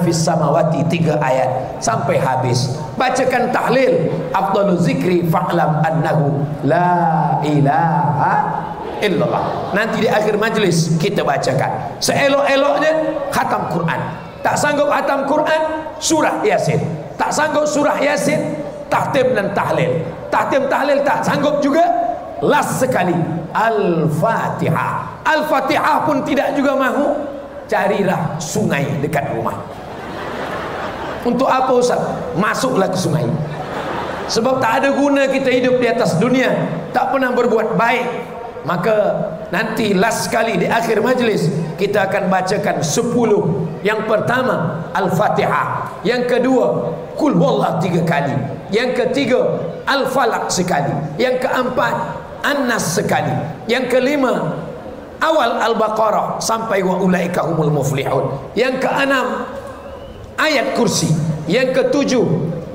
fis samawati 3 ayat sampai habis. Bacakan tahlil, afdalul zikri fa'lam annahu la ilaha illallah. Nanti di akhir majlis kita bacakan. Seelok-eloknya khatam Quran. Tak sanggup khatam Quran, surah Yasin. Tak sanggup surah Yasin, tahtim dan tahlil. Tahtim tahlil tak sanggup juga, last sekali Al-Fatihah. Al-Fatihah pun tidak juga mahu, carilah sungai dekat rumah. Untuk apa Ustaz? Masuklah ke sungai. Sebab tak ada guna kita hidup di atas dunia tak pernah berbuat baik. Maka nanti last sekali di akhir majlis kita akan bacakan 10. Yang pertama Al-Fatihah, yang kedua Qul Huwallah 3 kali, yang ketiga Al-Falaq sekali, yang keempat An-Nas sekali, yang kelima awal Al-Baqarah sampai wa ulaika humul muflihun, yang keenam ayat kursi, yang ketujuh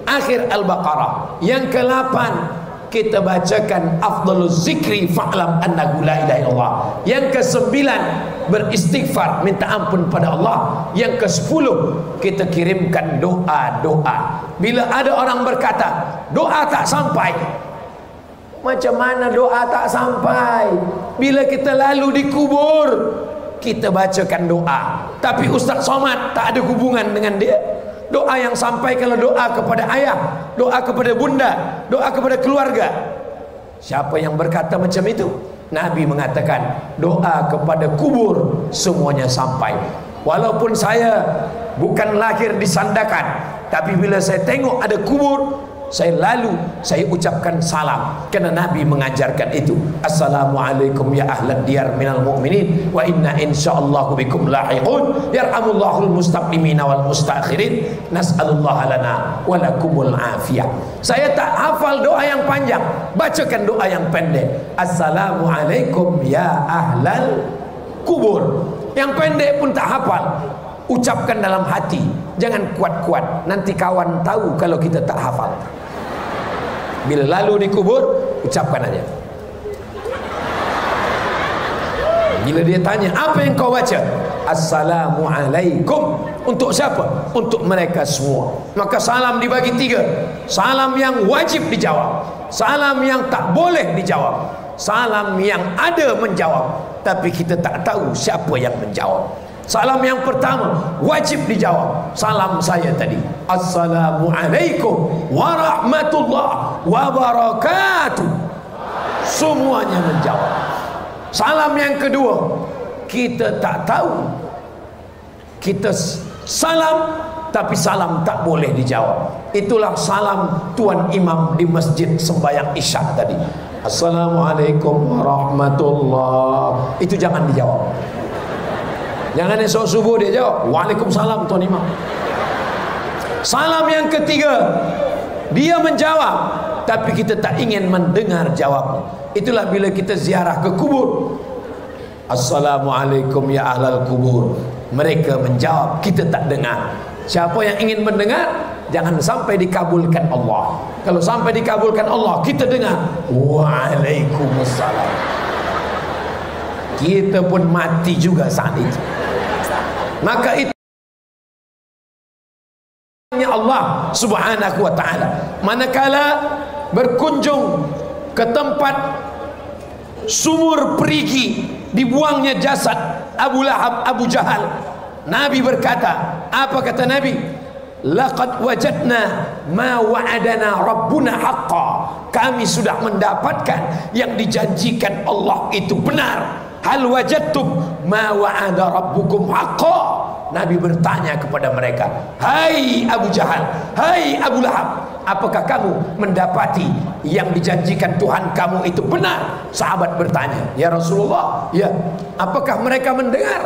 akhir Al-Baqarah, yang ke-8 kita bacakan afdaluz zikri fa'lam annahu la ilaha illallah, yang ke-9 beristighfar minta ampun pada Allah, yang ke-10 kita kirimkan doa-doa. Bila ada orang berkata doa tak sampai, macam mana doa tak sampai? Bila kita lalu di kubur kita bacakan doa, tapi Ustaz Somad tak ada hubungan dengan dia. Doa yang sampai kalau doa kepada ayah, doa kepada bunda, doa kepada keluarga. Siapa yang berkata macam itu? Nabi mengatakan doa kepada kubur semuanya sampai. Walaupun saya bukan lahir di Sandakan, tapi bila saya tengok ada kubur, saya lalu saya ucapkan salam, kerana Nabi mengajarkan itu. Assalamualaikum ya ahlad diyar minal mu'minin wa inna insyaallahu bikum lahiqun yarhamullahul mustaqdimina wal mustakhirin nas'alullaha lana wa lakumul afiyah. Saya tak hafal doa yang panjang, bacakan doa yang pendek. Assalamualaikum ya ahlal kubur. Yang pendek pun tak hafal, ucapkan dalam hati, jangan kuat-kuat, nanti kawan tahu kalau kita tak hafal. Bila lalu di kubur, ucapkan aja. Bila dia tanya, apa yang kau baca? Assalamualaikum. Untuk siapa? Untuk mereka semua. Maka salam dibagi 3. Salam yang wajib dijawab, salam yang tak boleh dijawab, salam yang ada menjawab tapi kita tak tahu siapa yang menjawab. Salam yang pertama wajib dijawab, salam saya tadi, Assalamualaikum warahmatullahi wabarakatuh. Semuanya menjawab. Salam yang kedua kita tak tahu, kita salam tapi salam tak boleh dijawab. Itulah salam tuan imam di masjid sembahyang isya tadi, Assalamualaikum warahmatullahi. Itu jangan dijawab. Jangan esok subuh dia jawab Waalaikumsalam tuan imam. Salam yang ketiga dia menjawab tapi kita tak ingin mendengar jawabnya. Itulah bila kita ziarah ke kubur, Assalamualaikum ya ahlal kubur. Mereka menjawab, kita tak dengar. Siapa yang ingin mendengar, jangan sampai dikabulkan Allah. Kalau sampai dikabulkan Allah, kita dengar Waalaikumsalam, kita pun mati juga saat itu. Maka itu Allah subhanahu wa ta'ala. Manakala berkunjung ke tempat sumur perigi, dibuangnya jasad Abu Lahab, Abu Jahal, Nabi berkata, apa kata Nabi? Laqad wajadna ma wa'adana rabbuna haqqa. Kami sudah mendapatkan yang dijanjikan Allah itu benar. Hal wajadtum ma wa'ada rabbukum haqqa. Nabi bertanya kepada mereka, hai Abu Jahal, hai Abu Lahab, apakah kamu mendapati yang dijanjikan Tuhan kamu itu benar? Sahabat bertanya, ya Rasulullah, ya. Apakah mereka mendengar?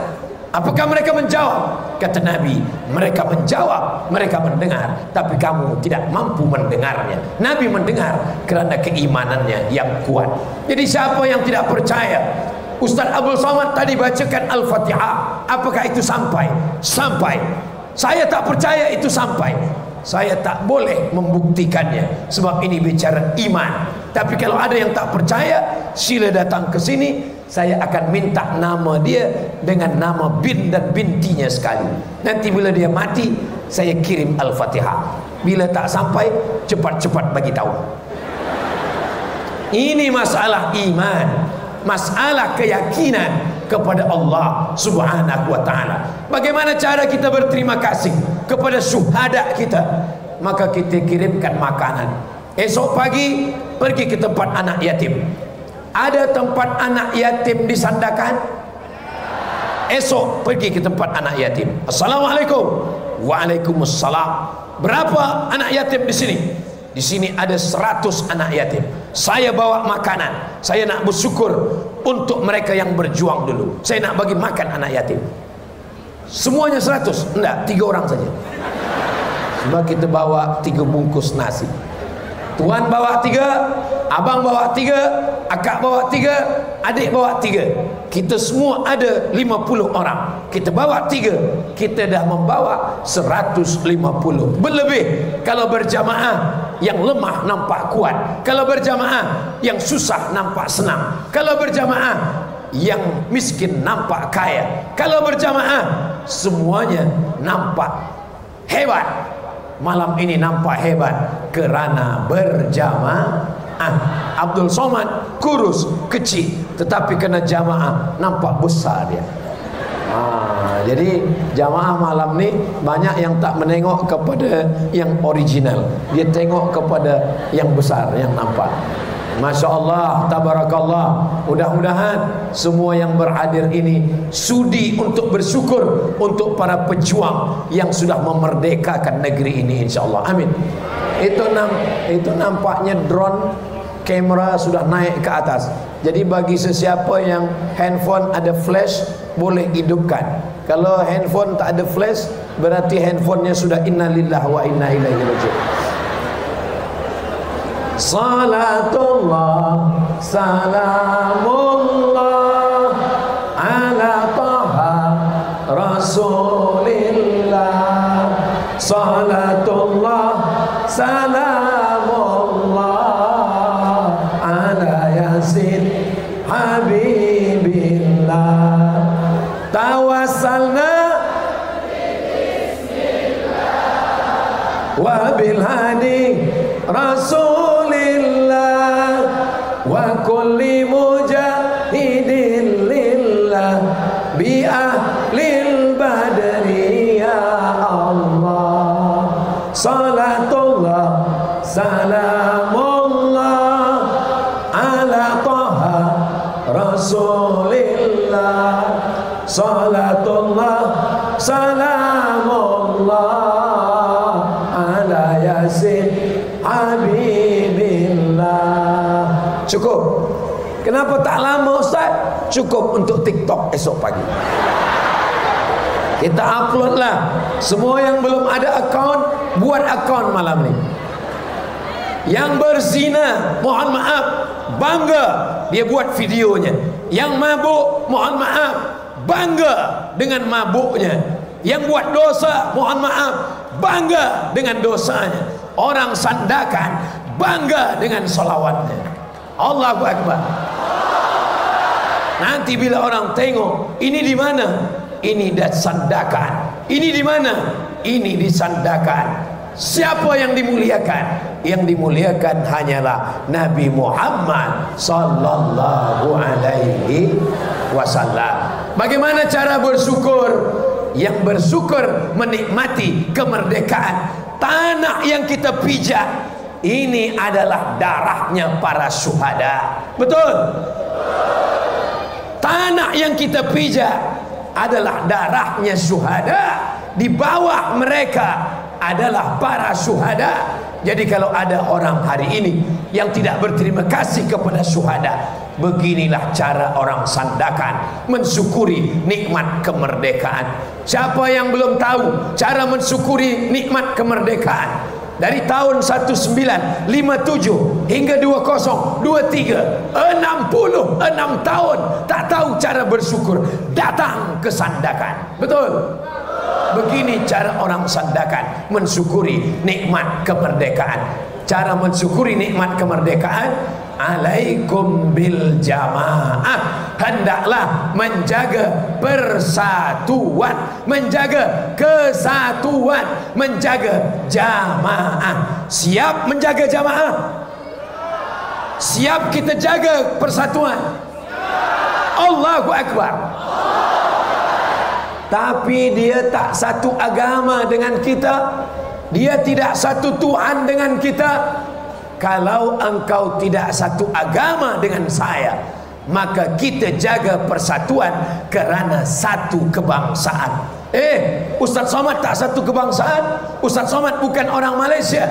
Apakah mereka menjawab? Kata Nabi, mereka menjawab, mereka mendengar, tapi kamu tidak mampu mendengarnya. Nabi mendengar kerana keimanannya yang kuat. Jadi siapa yang tidak percaya, Ustaz Abdul Somad tadi bacakan Al-Fatihah, apakah itu sampai? Sampai. Saya tak percaya itu sampai. Saya tak boleh membuktikannya sebab ini bicara iman. Tapi kalau ada yang tak percaya, sila datang ke sini, saya akan minta nama dia dengan nama bin dan bintinya sekali. Nanti bila dia mati, saya kirim Al-Fatihah. Bila tak sampai, cepat-cepat bagi tahu. Ini masalah iman, masalah keyakinan kepada Allah Subhanahu wa ta'ala. Bagaimana cara kita berterima kasih kepada syuhada kita? Maka kita kirimkan makanan. Esok pagi pergi ke tempat anak yatim. Ada tempat anak yatim di Sandakan? Esok pergi ke tempat anak yatim. Assalamualaikum. Waalaikumsalam. Berapa anak yatim di sini? Di sini ada 100 anak yatim. Saya bawa makanan. Saya nak bersyukur untuk mereka yang berjuang dulu. Saya nak bagi makan anak yatim. Semuanya 100? Enggak, 3 orang saja. Sebab kita bawa 3 bungkus nasi. Tuan bawa 3, abang bawa 3, akak bawa 3, adik bawa 3. Kita semua ada 50 orang. Kita bawa 3, kita dah membawa 150. Berlebih kalau berjamaah. Yang lemah nampak kuat. Kalau berjamaah, yang susah nampak senang. Kalau berjamaah, yang miskin nampak kaya. Kalau berjamaah, semuanya nampak hebat. Malam ini nampak hebat kerana berjamaah. Abdul Somad kurus, kecil, tetapi kena jamaah nampak besar dia. Jadi jamaah malam ni banyak yang tak menengok kepada yang original, dia tengok kepada yang besar, yang nampak. Masya Allah, tabarakallah. Mudah-mudahan semua yang berhadir ini sudi untuk bersyukur untuk para pejuang yang sudah memerdekakan negeri ini, insya Allah. Amin. Itu nampaknya drone, kamera sudah naik ke atas. Jadi bagi sesiapa yang handphone ada flash, boleh hidupkan. Kalau handphone tak ada flash, berarti handphonenya sudah innalillahi wa inna ilaihi raji'un. Salatullah salamullah ala taha rasulillah. Salatullah salamullah ala yasin habibillah. Tawassalna wa bil hadi rasulillah wa kulli mujahidin lillah bi ahlil badri ya Allah. Salatullah salamullah ala taha rasulillah. Salatullah salamullah ala yasin habibillah. Cukup. Kenapa tak lama Ustaz? Cukup untuk TikTok esok pagi. Kita upload lah. Semua yang belum ada akaun, buat akaun malam ni. Yang berzina, mohon maaf, bangga dia buat videonya. Yang mabuk, mohon maaf, bangga dengan mabuknya. Yang buat dosa, mohon maaf, bangga dengan dosanya. Orang Sandakan bangga dengan salawatnya. Allahu Akbar. Nanti bila orang tengok, ini di mana? Ini di Sandakan. Ini di mana? Ini di Sandakan. Siapa yang dimuliakan? Yang dimuliakan hanyalah Nabi Muhammad sallallahu alaihi wasallam. Bagaimana cara bersyukur? Yang bersyukur menikmati kemerdekaan tanah yang kita pijak. Ini adalah darahnya para syuhada. Betul? Tanah yang kita pijak adalah darahnya syuhada. Di bawah mereka adalah para syuhada. Jadi kalau ada orang hari ini yang tidak berterima kasih kepada syuhada, beginilah cara orang Sandakan mensyukuri nikmat kemerdekaan. Siapa yang belum tahu cara mensyukuri nikmat kemerdekaan? Dari tahun 1957 hingga 2023, 66 tahun tak tahu cara bersyukur, datang ke Sandakan. Betul? Begini cara orang Sandakan mensyukuri nikmat kemerdekaan. Cara mensyukuri nikmat kemerdekaan, alaikum bil jamaah, hendaklah menjaga persatuan, menjaga kesatuan, menjaga jamaah. Siap menjaga jamaah? Siap kita jaga persatuan? Allahu Akbar. Tapi dia tak satu agama dengan kita, dia tidak satu Tuhan dengan kita. Kalau engkau tidak satu agama dengan saya, maka kita jaga persatuan kerana satu kebangsaan. Ustaz Somad tak satu kebangsaan. Ustaz Somad bukan orang Malaysia.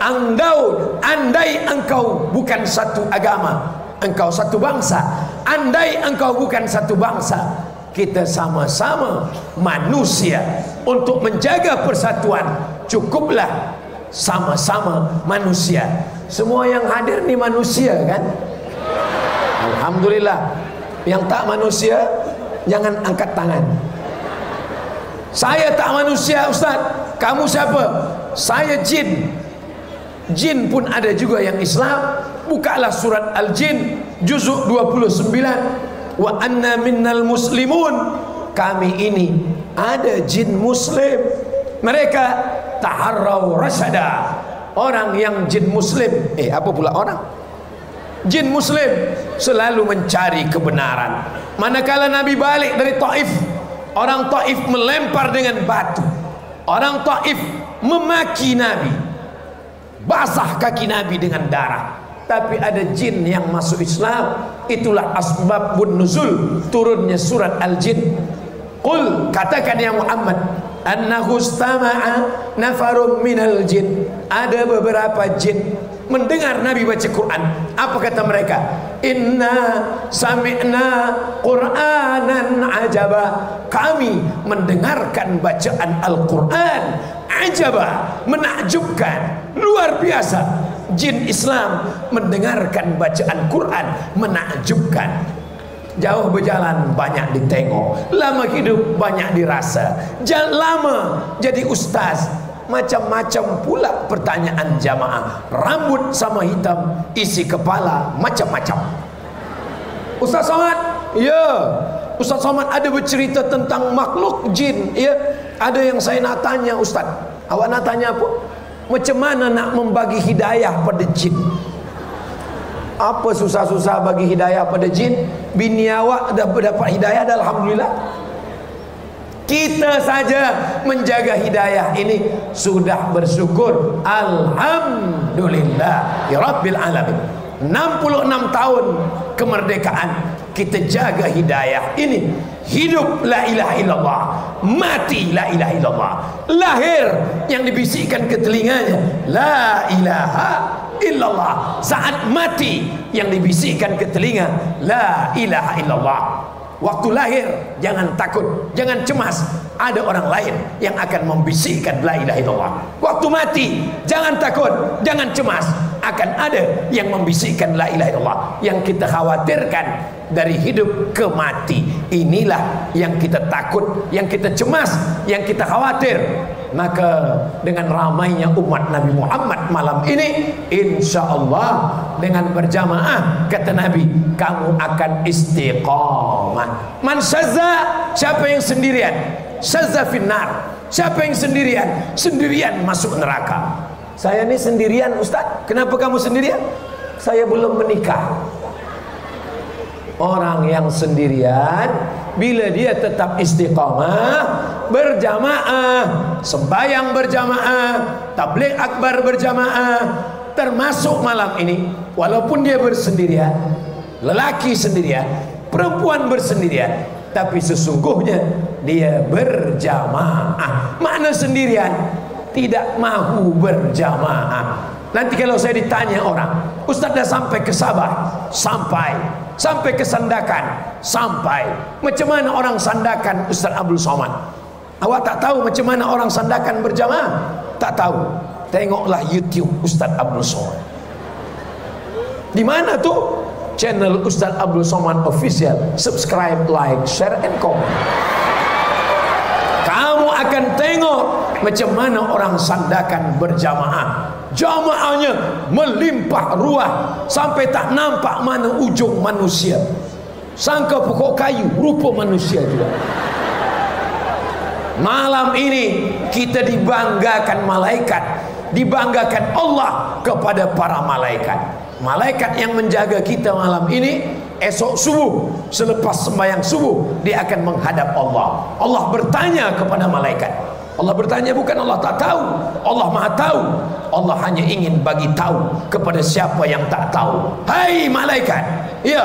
Andai engkau bukan satu agama, engkau satu bangsa. Andai engkau bukan satu bangsa, kita sama-sama manusia. Untuk menjaga persatuan, cukuplah sama-sama manusia. Semua yang hadir ni manusia kan? Alhamdulillah. Yang tak manusia jangan angkat tangan. Saya tak manusia Ustaz. Kamu siapa? Saya jin. Jin pun ada juga yang Islam. Bukalah surat Al-Jin juzuk 29. Wa anna minnal muslimun. Kami ini ada jin muslim. Mereka taharraw rasyada. Orang yang jin muslim, apa pula orang? Jin muslim selalu mencari kebenaran. Manakala Nabi balik dari Taif, orang Taif melempar dengan batu. Orang Taif memaki Nabi, basah kaki Nabi dengan darah. Tapi ada jin yang masuk Islam. Itulah asbabun nuzul turunnya surat Al-Jin. Qul, katakan ya Muhammad, annahu istama'a nafarum minal jin. Ada beberapa jin mendengar Nabi baca Quran. Apa kata mereka? Inna sami'na Qur'anan ajaba. Kami mendengarkan bacaan Al-Quran ajaba, menakjubkan, luar biasa. Jin Islam mendengarkan bacaan Quran menakjubkan. Jauh berjalan banyak ditengok, lama hidup banyak dirasa. Jangan lama jadi ustaz, macam-macam pula pertanyaan jamaah. Rambut sama hitam, isi kepala macam-macam. Ustaz Somad, ya Ustaz Somad ada bercerita tentang makhluk jin. Ya, ada yang saya nak tanya Ustaz. Awak nak tanya apa? Macam mana nak membagi hidayah pada jin? Apa susah-susah bagi hidayah pada jin? Bini awak dah dapat hidayah dah, alhamdulillah. Kita saja menjaga hidayah ini sudah bersyukur, alhamdulillah ya rabbil alamin. 66 tahun kemerdekaan, kita jaga hidayah ini. Hidup la ilaha illallah, mati la ilaha illallah. Lahir yang dibisikkan ke telinganya la ilaha illallah. Saat mati yang dibisikkan ke telinga la ilaha illallah. Waktu lahir jangan takut, jangan cemas, ada orang lain yang akan membisikkan la ilaha illallah. Waktu mati jangan takut, jangan cemas, akan ada yang membisikkan la ilaha illallah. Yang kita khawatirkan dari hidup ke mati, inilah yang kita takut, yang kita cemas, yang kita khawatir. Maka dengan ramainya umat Nabi Muhammad malam ini, insya Allah dengan berjamaah, kata Nabi, kamu akan istiqamah. Man syazza, siapa yang sendirian, syazza finnar. Siapa yang sendirian, sendirian masuk neraka. Saya ini sendirian Ustaz. Kenapa kamu sendirian? Saya belum menikah. Orang yang sendirian, bila dia tetap istiqamah, berjamaah, sembahyang berjamaah, tabligh akbar berjamaah, termasuk malam ini, walaupun dia bersendirian, lelaki sendirian, perempuan bersendirian, tapi sesungguhnya dia berjamaah. Makna sendirian, tidak mahu berjamaah. Nanti kalau saya ditanya orang, Ustaz dah sampai ke Sabah? Sampai ke Sandakan? Sampai. Macam mana orang Sandakan Ustaz Abdul Somad? Awak tak tahu macam mana orang Sandakan berjamaah? Tak tahu. Tengoklah YouTube Ustaz Abdul Somad. Di mana tu? Channel Ustaz Abdul Somad Official. Subscribe, like, share, and comment. Kamu akan tengok Macam mana orang sandakan berjamaah, jamaahnya melimpah ruah sampai tak nampak mana ujung manusia. Sangka pokok kayu, rupa manusia juga. Malam ini kita dibanggakan malaikat, dibanggakan Allah kepada para malaikat. Malaikat yang menjaga kita malam ini, esok subuh selepas sembahyang subuh dia akan menghadap Allah. Allah bertanya kepada malaikat. Allah bertanya, bukan Allah tak tahu, Allah Maha tahu. Allah hanya ingin bagi tahu kepada siapa yang tak tahu. Hai malaikat, ya,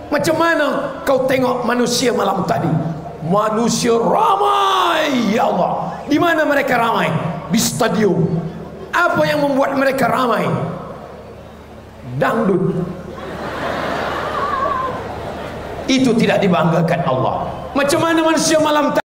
macam mana kau tengok manusia malam tadi? Manusia ramai, ya Allah. Di mana mereka ramai? Di stadium. Apa yang membuat mereka ramai? Dangdut. Itu tidak dibanggakan Allah. Macam mana manusia malam tadi?